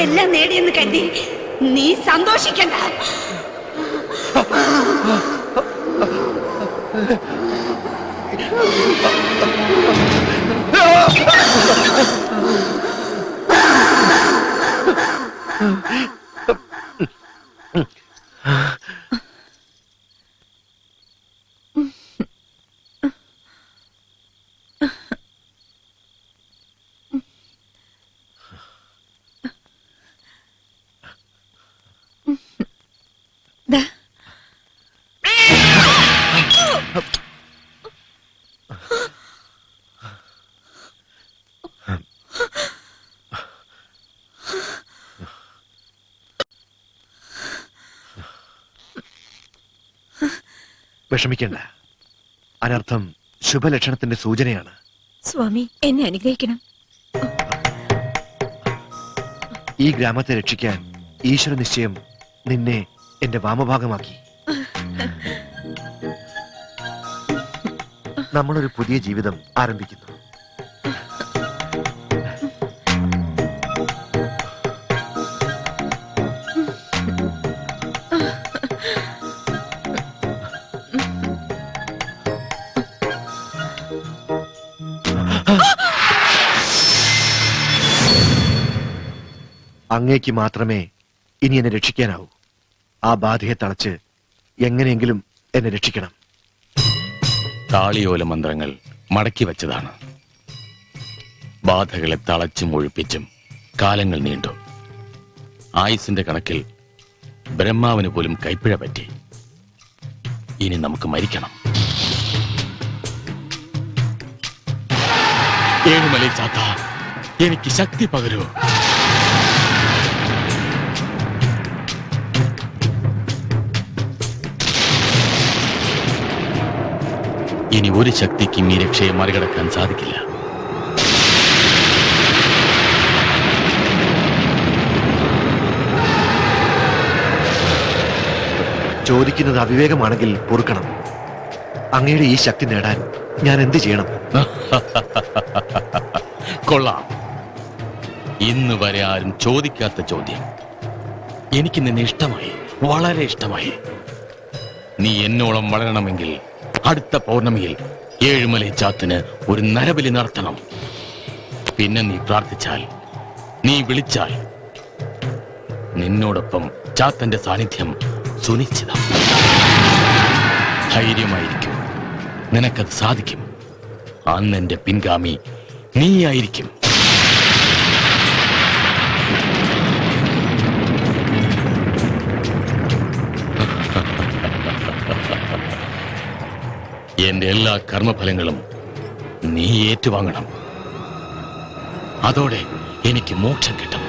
എല്ലാം നേടിയെന്ന് കരുതി നീ സന്തോഷിക്കണ്ട. വിഷമിക്കണ്ട. അനർത്ഥം ശുഭലക്ഷണത്തിന്റെ സൂചനയാണ്. സ്വാമി, എന്നെ അനുഗ്രഹിക്കണം. ഈ ഗ്രാമത്തെ രക്ഷിക്കാൻ ഈശ്വര നിശ്ചയം നിന്നെ എന്റെ വാമഭാഗമാക്കി. നമ്മളൊരു പുതിയ ജീവിതം ആരംഭിക്കുന്നു. അങ്ങേക്ക് മാത്രമേ ഇനി എന്നെ രക്ഷിക്കാനാവൂ. ആ ബാധയെ തളച്ച് എങ്ങനെയെങ്കിലും എന്നെ രക്ഷിക്കണം. താളിയോല മന്ത്രങ്ങൾ മടക്കി വച്ചതാണ്. ബാധകളെ തളച്ചും ഒഴിപ്പിച്ചും കാലങ്ങൾ നീണ്ടു. ആയുസിന്റെ കണക്കിൽ ബ്രഹ്മാവിന് പോലും കൈപ്പിഴ പറ്റി. ഇനി നമുക്ക് മരിക്കണം. ഏഴുമലൈ ചാത്ത, എനിക്ക് ശക്തി പകരൂ. ഇനി ഒരു ശക്തിക്കും ഈ രക്ഷയെ മറികടക്കാൻ സാധിക്കില്ല. ചോദിക്കുന്നത് അവിവേകമാണെങ്കിൽ പൊറുക്കണം. അങ്ങയുടെ ഈ ശക്തി നേടാൻ ഞാൻ എന്ത് ചെയ്യണം? കൊള്ളാം. ഇന്ന് വരെ ആരും ചോദിക്കാത്ത ചോദ്യം. എനിക്ക് നിന്നെ ഇഷ്ടമായി, വളരെ ഇഷ്ടമായി. നീ എന്നോളം വളരണമെങ്കിൽ അടുത്ത പൗർണമിയിൽ ഏഴുമലൈ ചാത്തിന് ഒരു നരബലി നടത്തണം. പിന്നെ നീ പ്രാർത്ഥിച്ചാൽ, നീ വിളിച്ചാൽ നിന്നോടൊപ്പം ചാത്തന്റെ സാന്നിധ്യം സുനിശ്ചിതം. ധൈര്യമായിരിക്കും, നിനക്കത് സാധിക്കും. അന്ന് എന്റെ പിൻഗാമി നീയായിരിക്കും. എന്റെ എല്ലാ കർമ്മഫലങ്ങളും നീ ഏറ്റുവാങ്ങണം. അതോടെ എനിക്ക് മോക്ഷം കിട്ടും.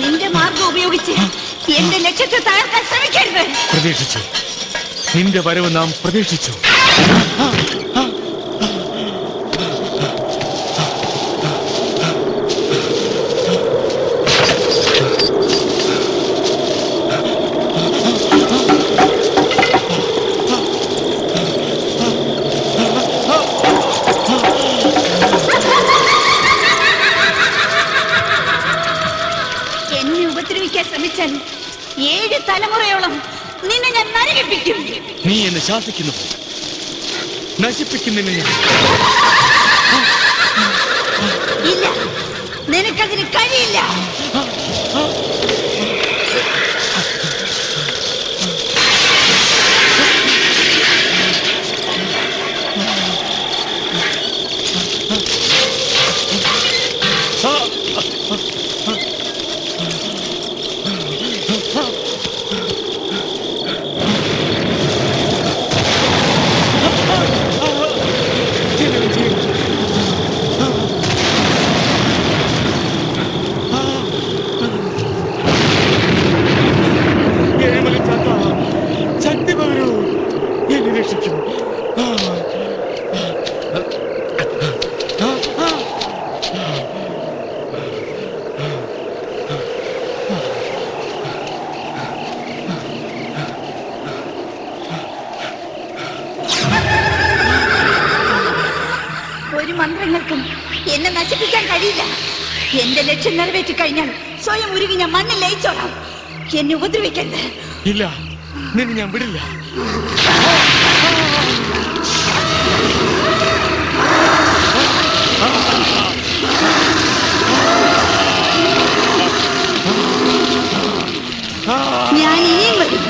നിന്റെ മാർഗം ഉപയോഗിച്ച് എന്റെ ലക്ഷ്യത്തെ തകർക്കാൻ ശ്രമിക്കരുത്. പ്രതീക്ഷിച്ചു, നിന്റെ വരവ് നാം പ്രതീക്ഷിച്ചു. ശ്രമിച്ചാൽ 7 തലമുറയോളം നിന്നെ ഞാൻ നരകിപ്പിക്കും. നീ എന്നെ ശാസിക്കുന്നു, നശിപ്പിക്കുന്നില്ല. ഇല്ല, നിനക്കതിന് കഴിയില്ല. കഴിയില്ല. എന്റെ ലക്ഷ്യം നിറവേറ്റി കഴിഞ്ഞാൽ സ്വയം ഉരുകി ഞാൻ മണ്ണിൽ ലയിച്ചോളാം. എന്നെ ഉപദ്രവിക്കരുത്. ഇല്ല, നിന്നെ ഞാൻ വിടില്ല. ഞാൻ ഇനിയും വരും.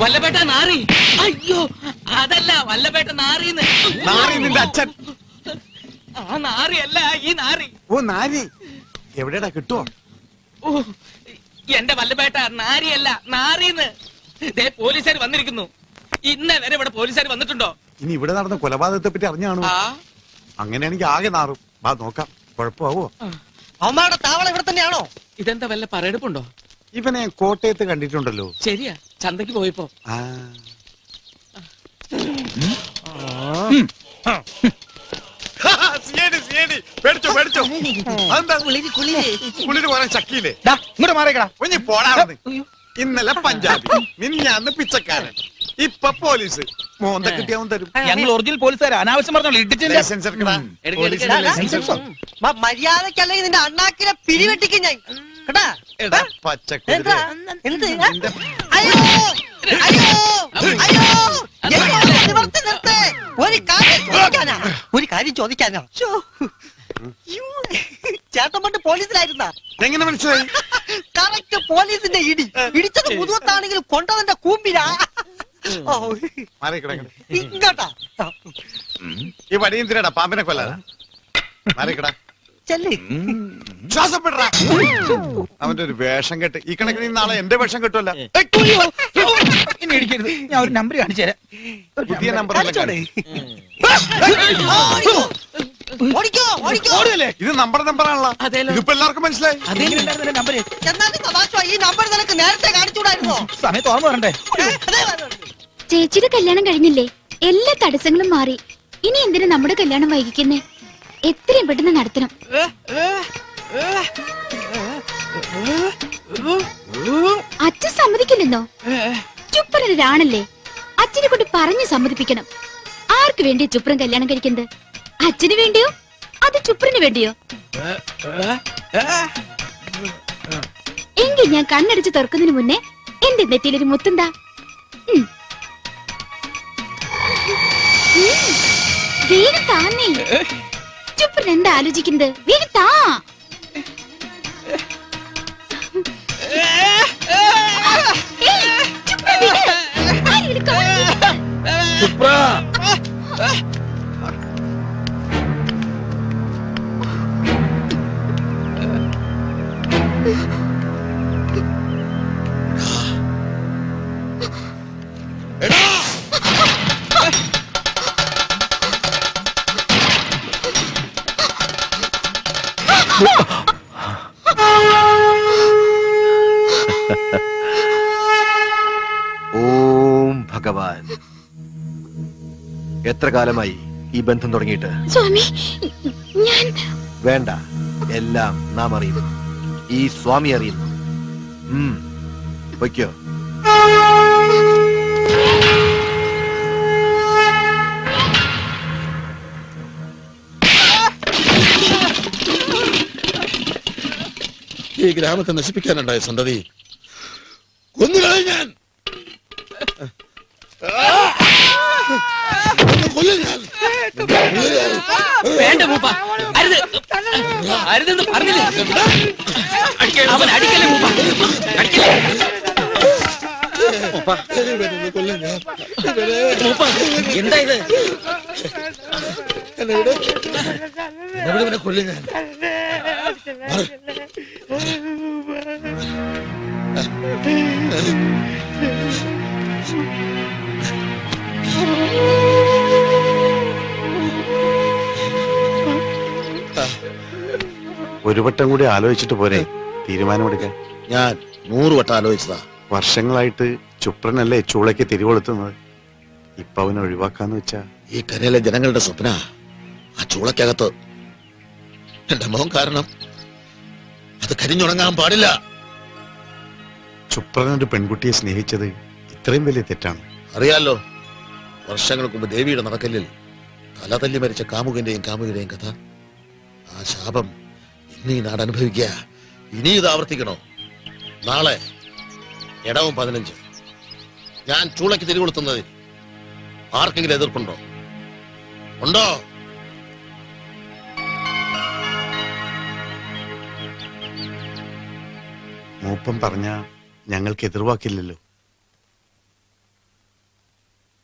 വല്ലപേട്ട നാറി. അയ്യോ, അതല്ല വല്ലപേട്ട നാറിന്ന്. നാറി നിന്റെ അച്ഛൻ. ആ നാറിയല്ല, ഈ നാറി. ഓ നാരി എവിടെടാ കിട്ടുവോ? ഓ, എന്റെ വല്ലപേട്ട നാരിയല്ല, നാറിന്ന്. ദേ പോലീസുകാർ വന്നിരിക്കുന്നു. ഇന്നേ വരെ ഇവിടെ പോലീസുകാർ വന്നിട്ടുണ്ടോ? ഇനി ഇവിടെ നടന്ന കൊലപാതകത്തെ പറ്റി അറിഞ്ഞാണോ? ആ, അങ്ങനെയാണെങ്കിൽ ആകെ നാറും. വാ നോക്കാം, കുഴപ്പമാവോ? അവന്മാരുടെ താവളം ഇവിടെ തന്നെയാണോ? ഇതെന്താ വല്ല പറയെടുപ്പുണ്ടോ? ഇവനെ കോട്ടയത്ത് കണ്ടിട്ടുണ്ടല്ലോ. ശരിയാ, ചന്തക്ക് പോയപ്പോ. ആ പേടിച്ചോ പേടിച്ചോ. അതെന്താ കുളിര് പറയാൻ ശക്തിയില്ലേ? ഇങ്ങോട്ട് മാറിക്കടാ. ഒഞ്ഞി പോടാ. ഇന്നലെ പഞ്ചാബി, മിനിഞ്ഞാന്ന് പിച്ചക്കാരൻ, ഇപ്പൊ പോലീസ്. മോന്ത കിട്ടിയാവും തരും. ഞങ്ങൾ ഒറിജിനൽ പോലീസുകാർ. അനാവശ്യം പറഞ്ഞോളൂ. ഇടിച്ചില്ല. ലൈസൻസ് എടുക്കടാ. എടുക്ക്, പോലീസിന്റെ എടുക്ക്. ലൈസൻസ് എടുത്തോ. മര്യാദക്കല്ലെങ്കിൽ നിന്റെ അണ്ണാക്കിനെ പിരിവെട്ടിക്കും ഞാൻ. കേട്ടാ? എടാ പച്ചക്കുതിര. എന്താ? എന്ത്? നിന്റെ അയ്യോ! അയ്യോ! അയ്യോ! എന്നെ നിവർത്തി നിർത്ത്. ഒരു കാര്യം ചോദിക്കാനാ. ശ്ശോ. യ്യോ. ചേട്ടൻ പണ്ട് പോലീസിലായിരുന്ന? എങ്ങനെ മനസ്സിലായി? കറക്റ്റ് പോലീസിന്റെ ഇടി. ഇടിച്ചത് മുതുവത്താണെങ്കിലും കൊണ്ടവന്റെ കൂമ്പിരാ. ഓ, ഇങ്ങോട്ടാ. ഈ വടിയന്തിരടാ പാമ്പിനെ കൊല്ലാതാ. മാറിക്കടാ. ചെല്ല്. ശ്വാസപ്പെടാ. അവന്റെ ഒരു വേഷം കെട്ട്. ഈ കണക്കിന് നാളെ എന്റെ വേഷം കെട്ടുമല്ല. ഇനി ഇടിക്കരുത്. ഞാൻ ഒരു നമ്പർ കാണിച്ചു തരാം. പുതിയ നമ്പർ ഓടിക്കോ, ഓടിക്കോ. ഇത് നമ്മുടെ നമ്പറാണല്ലോ. അതേലോ. ഇതിപ്പോ എല്ലാവർക്കും മനസ്സിലായി. നമ്പർ എന്നാലും തമാശ. ഈ നമ്പർ നിനക്ക് നേരത്തെ കാണിച്ചുകൂടായിരുന്നോ? സമയത്ത് ഓർമ്മ വരണ്ടേ? ചേച്ചിയുടെ കല്യാണം കഴിഞ്ഞില്ലേ? എല്ലാ തടസ്സങ്ങളും മാറി. ഇനി എന്തിനാ നമ്മുടെ കല്യാണം വൈകിക്കുന്നേ? എത്രയും പെട്ടെന്ന് നടത്തണം. അച്ഛൻ സമ്മതിക്കില്ലെന്നോ? ചുപ്പനൊരാണല്ലേ, അച്ഛനെ കൊണ്ട് പറഞ്ഞു സമ്മതിപ്പിക്കണം. ആർക്ക് വേണ്ടിയോ ചുപ്രൻ കല്യാണം കഴിക്കുന്നത്? അച്ഛന് വേണ്ടിയോ അത് ചുപ്രന് വേണ്ടിയോ? എങ്കിൽ ഞാൻ കണ്ണടിച്ച് തുറക്കുന്നതിന് മുന്നേ എന്റെ നെറ്റിയിലൊരു മുത്തുണ്ടാ. വേഗം താന്നേ. ചുപ്രൻ എന്താ ആലോചിക്കുന്നത്? വേഗം താ. ഓം ഭഗവാൻ. എത്ര കാലമായി ഈ ബന്ധം തുടങ്ങിയിട്ട്? സ്വാമി, ഞാൻ വേണ്ട, എല്ലാം നാം അറിയുന്നു. ഈ സ്വാമി അറിയുന്നു. വയ്ക്കോ. ഈ ഗ്രാമത്തെ നശിപ്പിക്കാനുണ്ടായ സന്തതി കൊന്നുകളയും ഞാൻ. വേണ്ട മൂപ്പ, അരുത്, അരുതെന്ന് പറഞ്ഞില്ലേ? അവൻ അടിക്കല്ലേ മൂപ്പ, അടിക്കല്ലേ മൂപ്പ. എന്താ ഇത്? കൊല്ലും ഞാൻ. ഒരു വട്ടം കൂടി ആലോചിച്ചിട്ട് പോരെ തീരുമാനമെടുക്കാൻ? ഞാൻ 100 വട്ടം ആലോചിച്ചതാ. വർഷങ്ങളായിട്ട് ചുപ്രനല്ലേ ചൂളയ്ക്ക് തിരികൊളുത്തുന്നത്. ഇപ്പൊ അവനെ ഒഴിവാക്കാന്ന് വെച്ചാ ഈ കരയിലെ ജനങ്ങളുടെ സ്വപ്ന ആ ചൂളക്കകത്ത് എന്റെ മോൻ കാരണം അത് കരിഞ്ഞുണങ്ങാൻ പാടില്ല. ചുപ്രനൊരു പെൺകുട്ടിയെ സ്നേഹിച്ചത് ഇത്രയും വലിയ തെറ്റാണ്. അറിയാലോ, വർഷങ്ങൾക്ക് മുമ്പ് ദേവിയുടെ നടക്കല്ലിൽ തല തല്ലി മരിച്ച കാമുകന്റെയും കാമുകയുടെയും കഥ. ആ ശാപം ഇനി ഈ നാട് അനുഭവിക്കുക. ഇനി ഇത് ആവർത്തിക്കണോ? നാളെ ഇടവും 15 ഞാൻ ചൂളയ്ക്ക് തിരികൊളുത്തുന്നത് ആർക്കെങ്കിലും എതിർപ്പുണ്ടോ? ഉണ്ടോ? മൂപ്പം പറഞ്ഞ ഞങ്ങൾക്ക് എതിർവാക്കില്ലല്ലോ.